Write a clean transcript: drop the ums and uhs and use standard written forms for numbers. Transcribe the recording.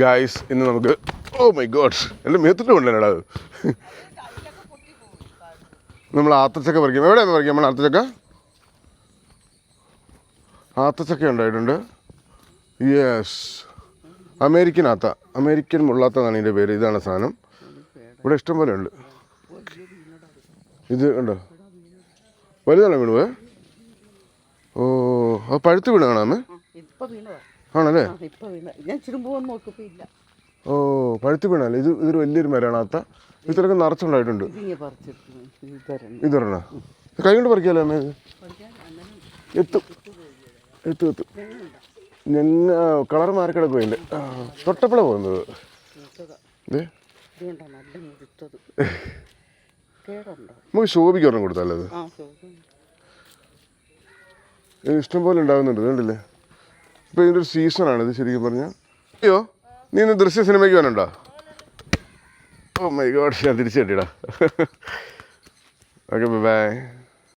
Guys ഇന്ന് നമുക്ക് oh my God എൻ്റെ മേത്തിട്ട് കൊണ്ടുവരണടാ അത്. നമ്മൾ ആത്തച്ചക്ക പറിക്കും. എവിടെയാണ് പറിക്കുക നമ്മൾ ആത്തച്ചക്ക? ആത്തച്ചക്ക ഉണ്ടായിട്ടുണ്ട്. യെസ്, അമേരിക്കൻ ആത്ത, അമേരിക്കൻ മുള്ളാത്ത എന്നാണ് ഇതിൻ്റെ പേര്. ഇതാണ് സാധനം. ഇവിടെ ഇഷ്ടം പോലെ ഉണ്ട്. ഇത് ഉണ്ടോ, വലുതാണ് വീണുവേ? ഓ, അത് പഴുത്ത് വീണ് കാണാമേ. ആണല്ലേ? ഓ, പഴുത്ത് വീണല്ലേ? ഇതൊരു വലിയൊരു മരമാണ് ആത്ത. ഇത്രയൊക്കെ നിറച്ചുണ്ടായിട്ടുണ്ട്. ഇതൊരെണ്ണ കൈ കൊണ്ട് പറിക്കാമല്ലോ അമ്മേ. എത്തും എത്തും എത്തും. ഞങ്ങ കളർ മാറി കിടക്കും അതിൻ്റെ. തൊട്ടപ്പള പോകുന്നത്. നമുക്ക് ശോഭിക്ക് ഒരെണ്ണം കൊടുത്താലോ? അത് ഇഷ്ടം പോലെ ഉണ്ടാകുന്നുണ്ട്, കണ്ടില്ലേ? ഇപ്പം ഇതിൻ്റെ ഒരു സീസണാണ് ഇത് ശരിക്കും പറഞ്ഞാൽ. അയ്യോ, നീ ഇന്ന് ദൃശ്യ സിനിമയ്ക്ക് വരണ്ടോ? ഓ മൈ ഗോഡ്, ഞാൻ തിരിച്ചു കെട്ടിടാ. Okay, by.